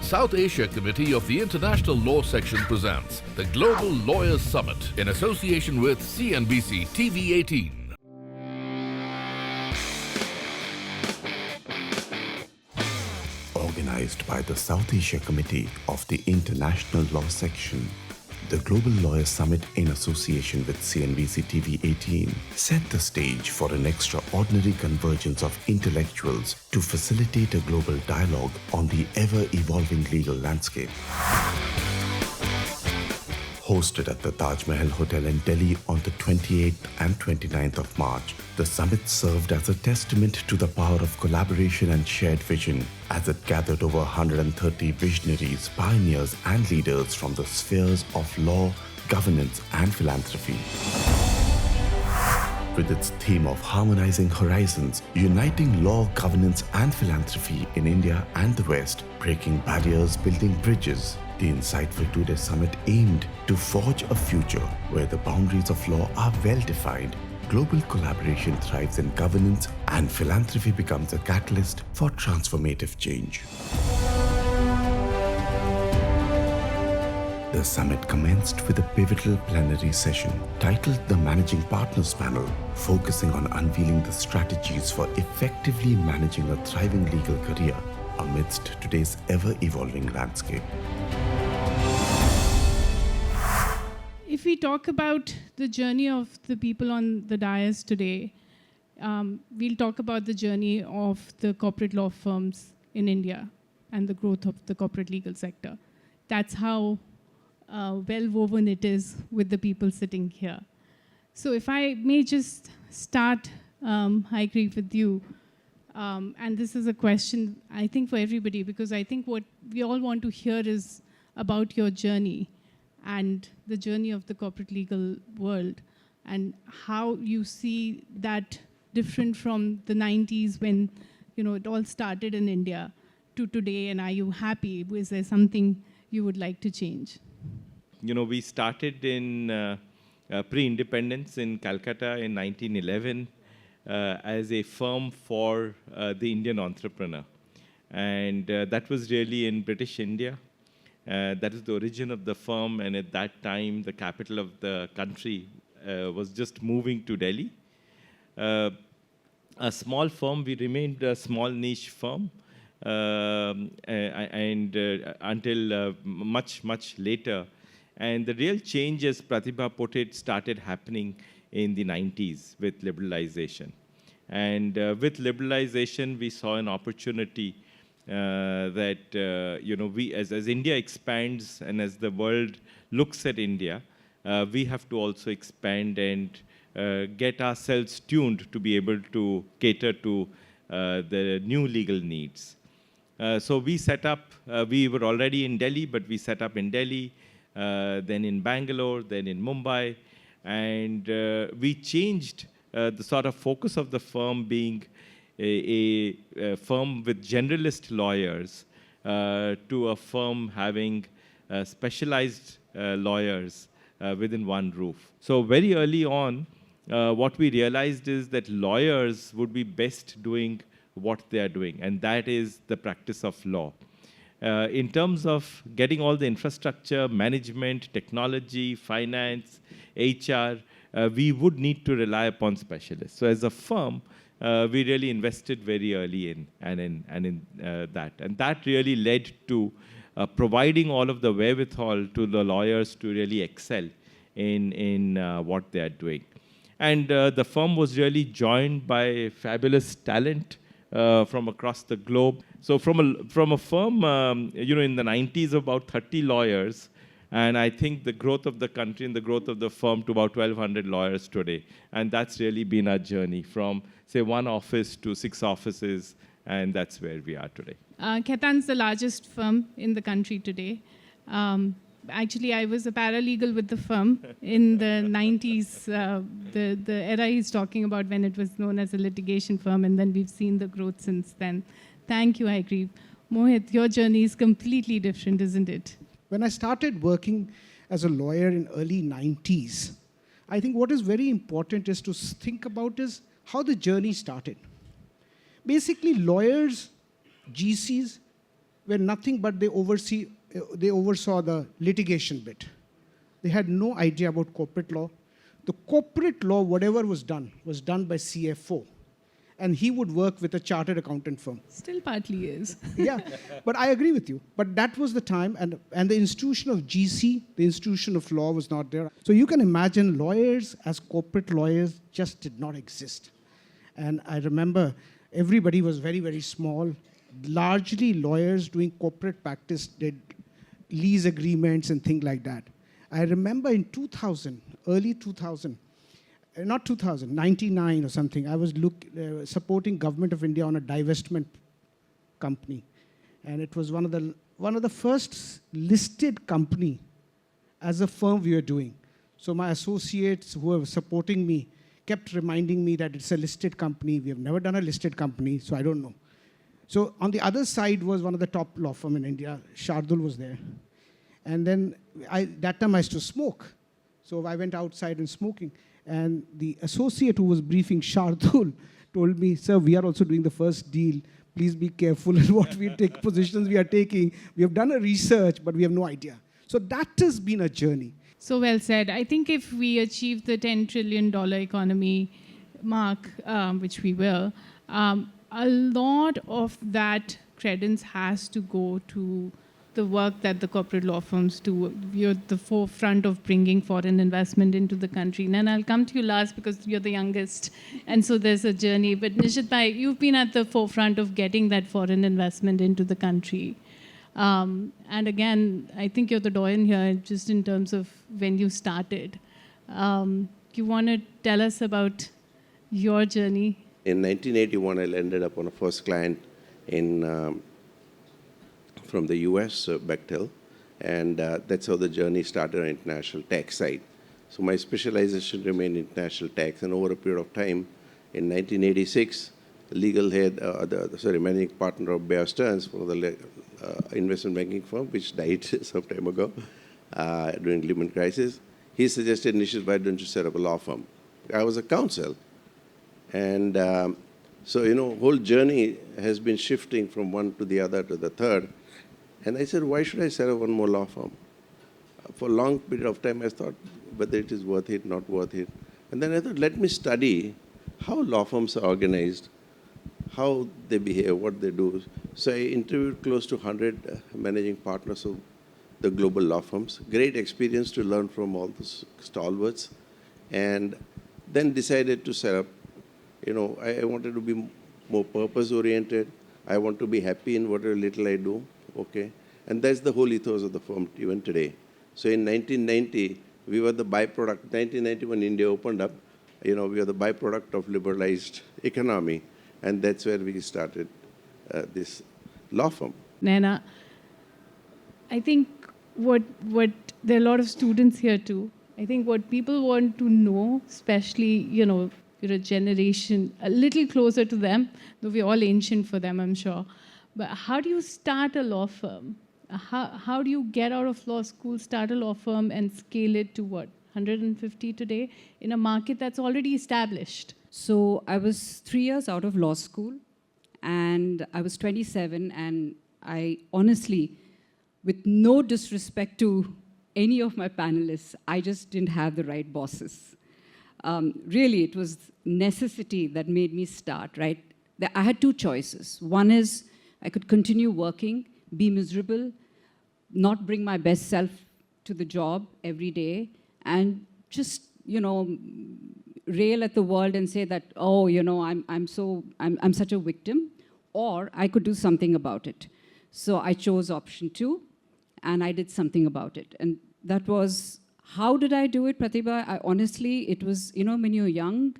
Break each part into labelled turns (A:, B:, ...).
A: South Asia Committee of the International Law Section presents the Global Lawyers Summit in association with CNBC TV 18.
B: Organized by the South Asia Committee of the International Law Section, the Global Lawyers Summit in association with CNBC TV 18 set the stage for an extraordinary convergence of intellectuals to facilitate a global dialogue on the ever-evolving legal landscape. Hosted at the Taj Mahal Hotel in Delhi on the 28th and 29th of March, the summit served as a testament to the power of collaboration and shared vision as it gathered over 130 visionaries, pioneers and leaders from the spheres of law, governance and philanthropy. With its theme of harmonizing horizons, uniting law, governance and philanthropy in India and the West, breaking barriers, building bridges, the insightful two-day summit aimed to forge a future where the boundaries of law are well-defined, global collaboration thrives in governance, and philanthropy becomes a catalyst for transformative change. The summit commenced with a pivotal plenary session titled the Managing Partners Panel, focusing on unveiling the strategies for effectively managing a thriving legal career amidst today's ever-evolving landscape.
C: If we talk about the journey of the people on the dais today, we'll talk about the journey of the corporate law firms in India and the growth of the corporate legal sector. That's how well woven it is with the people sitting here. So if I may just start, I agree with you. And this is a question, I think, for everybody, because I think what we all want to hear is about your journey and the journey of the corporate legal world and how you see that different from the 90s when it all started in India to today, and are you happy? Is there something you would like to change?
D: We started in pre-independence in Calcutta in 1911 as a firm for the Indian entrepreneur. And that was really in British India. That is the origin of the firm, and at that time, the capital of the country was just moving to Delhi. A small firm, we remained a small niche firm, until much, much later. And the real change, as Pratibha put it, started happening in the 90s with liberalization. And with liberalization, we saw an opportunity that we, as India expands and as the world looks at India, we have to also expand and get ourselves tuned to be able to cater to the new legal needs. So we set up, we were already in Delhi, but we set up in Delhi, then in Bangalore, then in Mumbai, and we changed the sort of focus of the firm being a firm with generalist lawyers to a firm having specialized lawyers within one roof. So very early on, what we realized is that lawyers would be best doing what they are doing, and that is the practice of law. In terms of getting all the infrastructure, management, technology, finance, HR, we would need to rely upon specialists. So as a firm, we really invested very early in that. And that really led to providing all of the wherewithal to the lawyers to really excel in what they are doing. And the firm was really joined by fabulous talent from across the globe. So from a firm, in the 90s, about 30 lawyers, and I think the growth of the country and the growth of the firm to about 1,200 lawyers today. And that's really been our journey from, say, one office to 6 offices, and that's where we are today.
C: Ketan's the largest firm in the country today. Actually, I was a paralegal with the firm in the 90s, the era he's talking about when it was known as a litigation firm, and then we've seen the growth since then. Thank you, I agree. Mohit, your journey is completely different, isn't it?
E: When I started working as a lawyer in early 90s, I think what is very important is to think about is how the journey started. Basically, lawyers, GCs, were nothing but they oversaw the litigation bit. They had no idea about corporate law. The corporate law, whatever was done by CFO. And he would work with a chartered accountant firm.
C: Still partly is.
E: Yeah, but I agree with you. But that was the time, and the institution of GC, the institution of law, was not there. So you can imagine lawyers as corporate lawyers just did not exist. And I remember everybody was very, very small. Largely lawyers doing corporate practice did lease agreements and things like that. I remember in 2000, early 2000, not 2000, 99 or something, I was supporting Government of India on a divestment company. And it was one of the first listed company as a firm we were doing. So my associates who were supporting me kept reminding me that it's a listed company. We have never done a listed company, so I don't know. So on the other side was one of the top law firm in India. Shardul was there. And then that time I used to smoke. So I went outside and smoking. And the associate who was briefing Shardul told me, sir, we are also doing the first deal. Please be careful in what positions we are taking. We have done a research, but we have no idea. So that has been a journey.
C: So well said. I think if we achieve the $10 trillion economy mark, which we will, a lot of that credence has to go to the work that the corporate law firms do. You're at the forefront of bringing foreign investment into the country. And I'll come to you last because you're the youngest, and so there's a journey. But Nishit Bhai, you've been at the forefront of getting that foreign investment into the country. And again, I think you're the doyen here, just in terms of when you started. You want to tell us about your journey?
F: In 1981, I ended up on a first client from the US, Bechtel, and that's how the journey started on international tax side. So my specialization remained international tax, and over a period of time, in 1986, the legal head, managing partner of Bear Stearns, one of the investment banking firm, which died some time ago during Lehman crisis, he suggested, Nishit, why don't you set up a law firm? I was a counsel, and whole journey has been shifting from one to the other to the third. And I said, why should I set up one more law firm? For a long period of time, I thought whether it is worth it, not worth it. And then I thought, let me study how law firms are organized, how they behave, what they do. So I interviewed close to 100 managing partners of the global law firms. Great experience to learn from all the stalwarts. And then decided to set up, I wanted to be more purpose-oriented. I want to be happy in whatever little I do. Okay, and that's the whole ethos of the firm even today. So in 1990, we were the byproduct. 1990, when India opened up, we were the byproduct of liberalized economy, and that's where we started this law firm.
C: Naina, I think what there are a lot of students here too. I think what people want to know, especially you're a generation a little closer to them, though we're all ancient for them, I'm sure. But how do you start a law firm? How do you get out of law school, start a law firm, and scale it to what, 150 today, in a market that's already established?
G: So I was 3 years out of law school, and I was 27, and I honestly, with no disrespect to any of my panelists, I just didn't have the right bosses. Really, it was necessity that made me start, right? I had two choices. One is, I could continue working, be miserable, not bring my best self to the job every day, and just, rail at the world and say that, oh, I'm such a victim, or I could do something about it. So I chose option 2, and I did something about it. And that was, how did I do it, Pratibha? Honestly, it was, when you're young,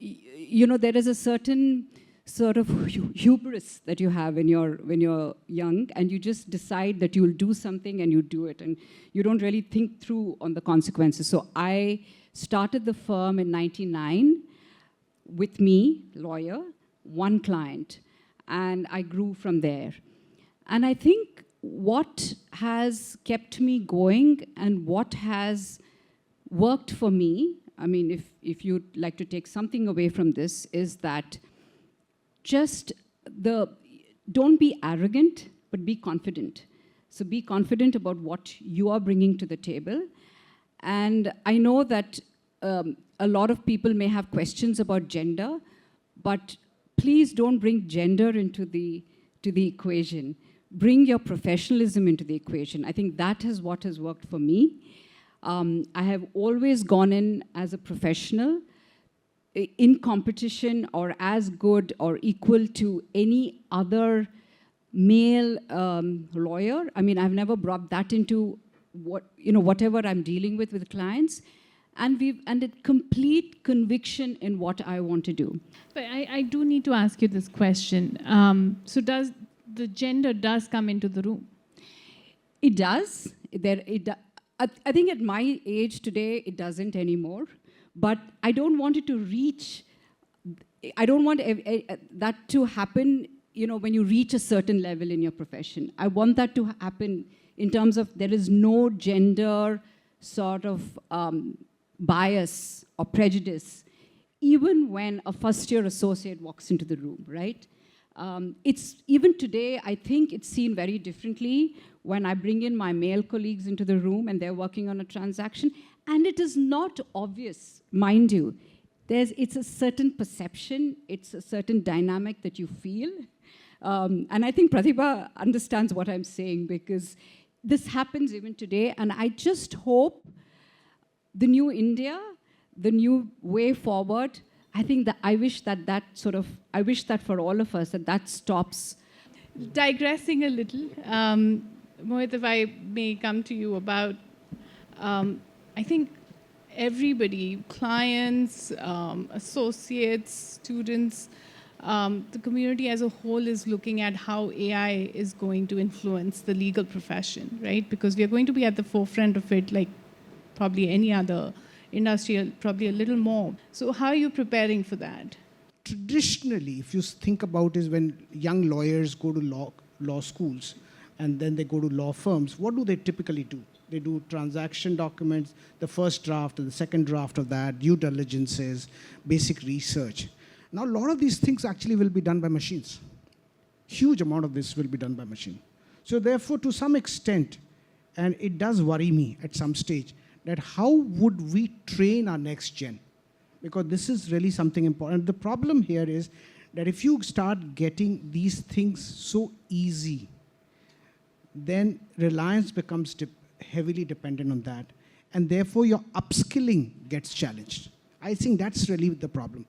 G: there is a certain sort of hubris that you have when you're young, and you just decide that you'll do something and you do it, and you don't really think through on the consequences. So I started the firm in 99 with me, lawyer, one client, and I grew from there. And I think what has kept me going and what has worked for me, I mean, if you'd like to take something away from this, is that just don't be arrogant but be confident. So be confident about what you are bringing to the table. And I know that a lot of people may have questions about gender, but please don't bring gender into the equation. Bring your professionalism into the equation. I think that is what has worked for me. I have always gone in as a professional, in competition or as good or equal to any other male lawyer. I mean, I've never brought that into whatever I'm dealing with clients. And a complete conviction in what I want to do.
C: But I do need to ask you this question. So does the gender come into the room?
G: It does. I think at my age today, it doesn't anymore. But I don't want it to reach, I don't want that to happen, when you reach a certain level in your profession. I want that to happen in terms of there is no gender sort of bias or prejudice, even when a first-year associate walks into the room, right? It's even today, I think it's seen very differently when I bring in my male colleagues into the room and they're working on a transaction, and it is not obvious, mind you. It's a certain perception, it's a certain dynamic that you feel. And I think Pratibha understands what I'm saying, because this happens even today, and I just hope the new India, the new way forward, I think that I wish that for all of us, that stops.
C: Digressing a little, Mohit, if I may come to you about, I think everybody, clients, associates, students, the community as a whole is looking at how AI is going to influence the legal profession, right? Because we are going to be at the forefront of it, like probably any other industry, probably a little more. So how are you preparing for that?
E: Traditionally, if you think about is when young lawyers go to law schools and then they go to law firms, what do they typically do? They do transaction documents, the first draft and the second draft of that, due diligences, basic research. Now, a lot of these things actually will be done by machines. Huge amount of this will be done by machine. So therefore, to some extent, and it does worry me at some stage, that how would we train our next gen? Because this is really something important. The problem here is that if you start getting these things so easy, then reliance becomes heavily dependent on that. And therefore, your upskilling gets challenged. I think that's really the problem.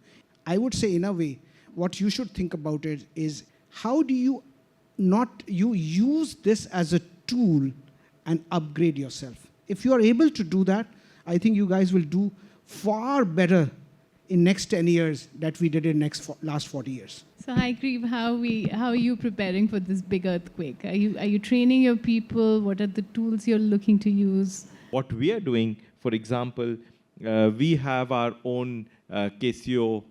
E: I would say, in a way, what you should think about it is how do you use this as a tool and upgrade yourself. If you are able to do that, I think you guys will do far better in next 10 years that we did in last 40 years.
C: So Haigreve, how are you preparing for this big earthquake? Are you training your people? What are the tools you're looking to use?
D: What we are doing, for example, we have our own Casio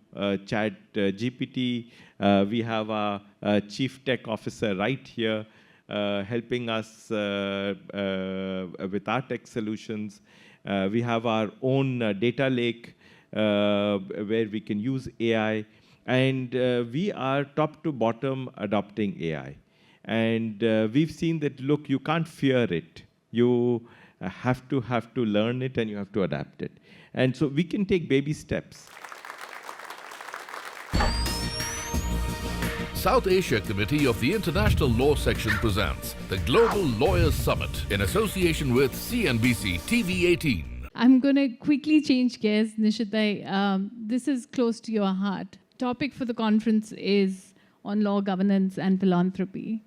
D: chat GPT. We have our chief tech officer right here helping us with our tech solutions. We have our own data lake where we can use AI. And we are top to bottom adopting AI. And we've seen that, look, you can't fear it. You have to learn it and you have to adapt it. And so we can take baby steps.
A: South Asia Committee of the International Law Section presents the Global Lawyers Summit in association with CNBC TV 18.
C: I'm going to quickly change gears, Nishit bhai. This is close to your heart. Topic for the conference is on law, governance, and philanthropy.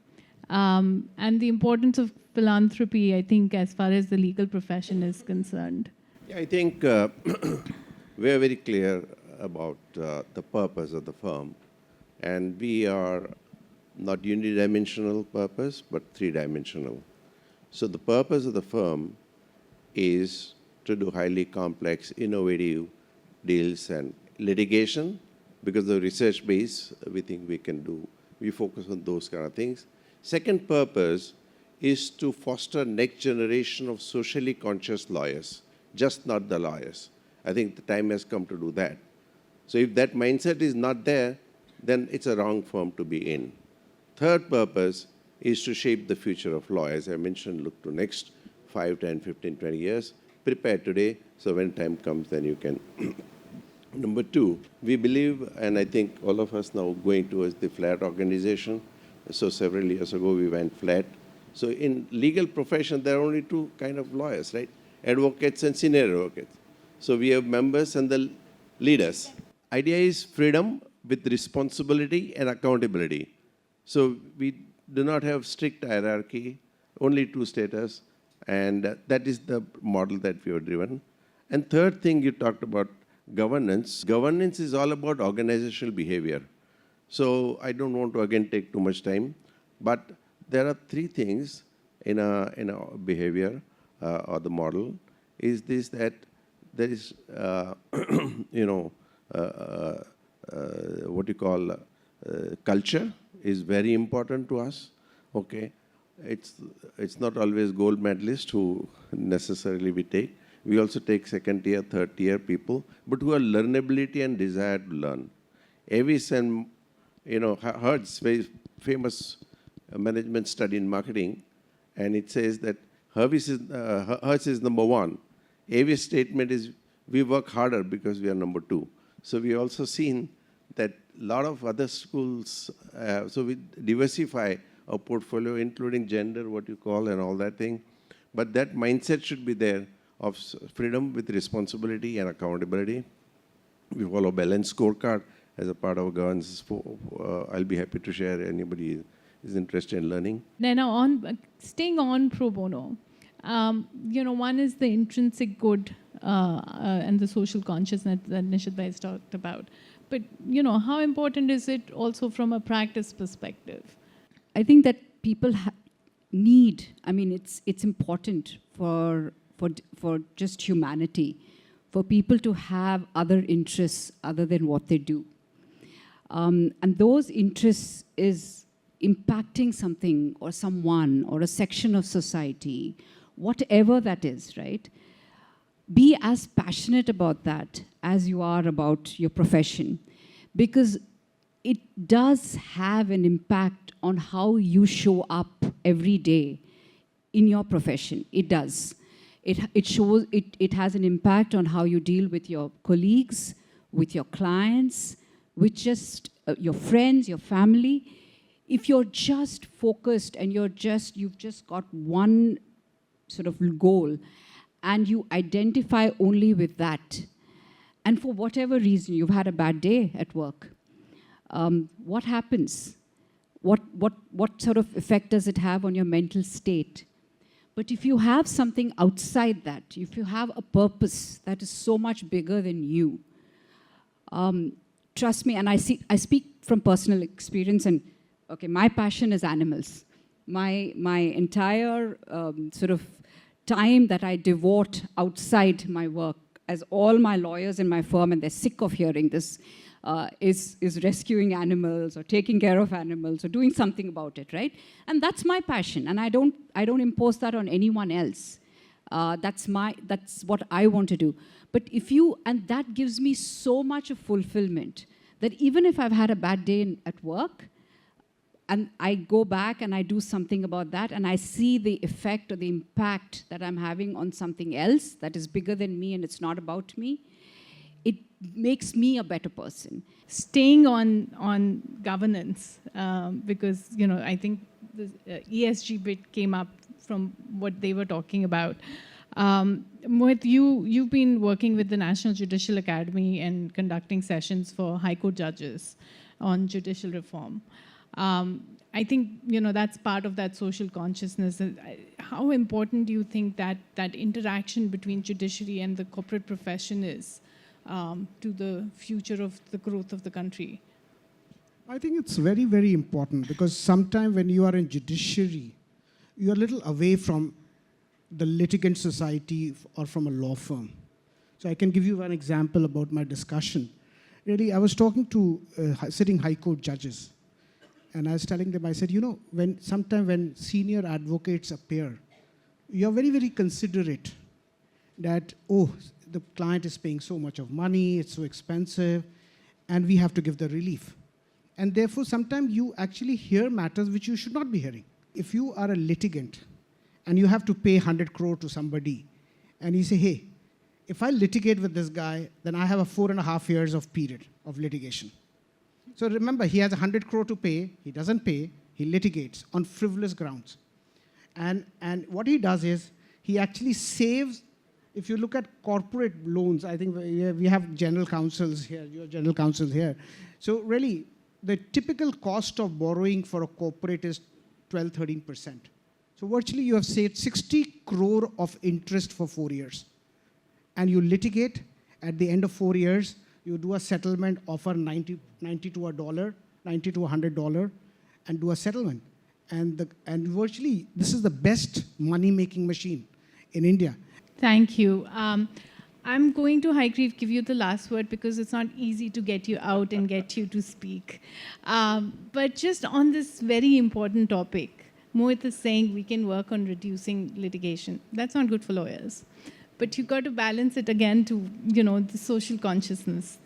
C: And the importance of philanthropy, I think, as far as the legal profession is concerned.
F: Yeah, I think we are very clear about the purpose of the firm. And we are not unidimensional purpose, but three-dimensional. So the purpose of the firm is to do highly complex, innovative deals and litigation. Because the research base, we think we can do, we focus on those kind of things. Second purpose is to foster next generation of socially conscious lawyers, just not the lawyers. I think the time has come to do that. So if that mindset is not there, then it's a wrong firm to be in. Third purpose is to shape the future of law. As I mentioned, look to next 5, 10, 15, 20 years. Prepare today, so when time comes, then you can. Number two, we believe, and I think all of us now going towards the flat organization. So several years ago, we went flat. So in legal profession, there are only two kind of lawyers, right? Advocates and senior advocates. So we have members and the leaders. Idea is freedom with responsibility and accountability. So we do not have strict hierarchy, only two status, and that is the model that we have driven. And third thing, you talked about governance. Governance is all about organizational behavior. So I don't want to again take too much time, but there are three things in a behavior or the model. Is this that there is, what you call culture is very important to us. Okay, it's not always gold medalists who necessarily we take. We also take second tier, third tier people, but who are learnability and desire to learn. Avis and Hertz, very famous management study in marketing, and it says that Hertz is number one. Avis statement is we work harder because we are number two. So we also seen that a lot of other schools, so we diversify our portfolio, including gender, what you call, and all that thing. But that mindset should be there of freedom with responsibility and accountability. We follow balanced scorecard as a part of our governance. I'll be happy to share. Anybody is interested in learning.
C: Now, staying on pro bono, one is the intrinsic good and the social consciousness that Nishit Bhai has talked about. But, how important is it also from a practice perspective?
G: I think that people need, it's important for just humanity, for people to have other interests other than what they do. And those interests is impacting something or someone or a section of society, whatever that is, right? Be as passionate about that as you are about your profession, because it does have an impact on how you show up every day in your profession. It does. It has an impact on how you deal with your colleagues, with your clients, with just your friends, your family. If you're just focused and you've just got one sort of goal and you identify only with that, and for whatever reason you've had a bad day at work, what happens? What sort of effect does it have on your mental state? But if you have something outside that, if you have a purpose that is so much bigger than you, trust me, and I speak from personal experience, and okay, my passion is animals. My entire sort of time that I devote outside my work, as all my lawyers in my firm, and they're sick of hearing this, is rescuing animals or taking care of animals or doing something about it, right? And that's my passion, and I don't impose that on anyone else. That's what I want to do. But and that gives me so much of fulfillment that even if I've had a bad day at work, and I go back and I do something about that, and I see the effect or the impact that I'm having on something else that is bigger than me and it's not about me, it makes me a better person.
C: Staying on governance, because I think the ESG bit came up from what they were talking about. Mohit, you've been working with the National Judicial Academy and conducting sessions for High Court judges on judicial reform. I think that's part of that social consciousness. How important do you think that interaction between judiciary and the corporate profession is to the future of the growth of the country?
E: I think it's very, very important, because sometimes when you are in judiciary, you're a little away from the litigant society or from a law firm. So I can give you one example about my discussion. Really, I was talking to sitting High Court judges, and I was telling them, I said, sometimes when senior advocates appear, you're very, very considerate that, the client is paying so much of money, it's so expensive, and we have to give the relief. And therefore, sometimes you actually hear matters which you should not be hearing. if you are a litigant and you have to pay 100 crore to somebody, and you say, hey, if I litigate with this guy, then I have a 4.5 years of period of litigation. So remember, he has 100 crore to pay, he doesn't pay, he litigates on frivolous grounds. And what he does is, he actually saves, if you look at corporate loans, I think we have general counsels here, your general counsels here. So really, the typical cost of borrowing for a corporate is 12-13%. So virtually you have saved 60 crore of interest for 4 years. And you litigate, at the end of 4 years, you do a settlement, offer 90 to $1, $90 to $100, and do a settlement. And virtually, this is the best money-making machine in India.
C: Thank you. I'm going to Haigreve give you the last word because it's not easy to get you out and get you to speak. But just on this very important topic, Mohit is saying we can work on reducing litigation. That's not good for lawyers. But you've got to balance it again to, the social consciousness,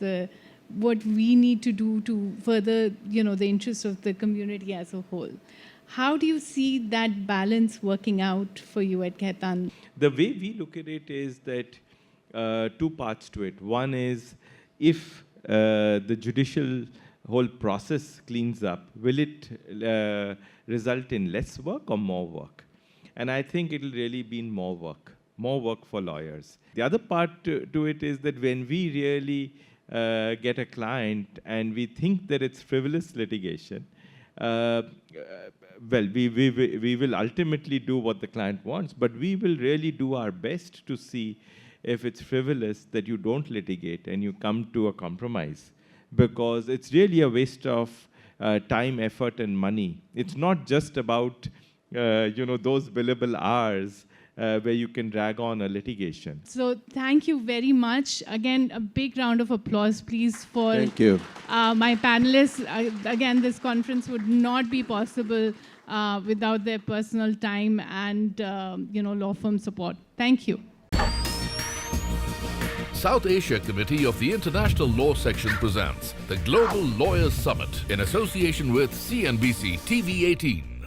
C: what we need to do to further, the interests of the community as a whole. How do you see that balance working out for you at Khaitan?
D: The way we look at it is that two parts to it. One is, if the judicial whole process cleans up, will it result in less work or more work? And I think it'll really be more work for lawyers. The other part to it is that when we really get a client and we think that it's frivolous litigation, well, we will ultimately do what the client wants, but we will really do our best to see if it's frivolous that you don't litigate and you come to a compromise, because it's really a waste of time, effort, and money. It's not just about those billable hours where you can drag on a litigation.
C: So thank you very much. Again, a big round of applause, please, for
F: Thank you.
C: My panelists. Again, this conference would not be possible without their personal time and law firm support. Thank you.
A: South Asia Committee of the International Law Section presents the Global Lawyers Summit in association with CNBC TV 18.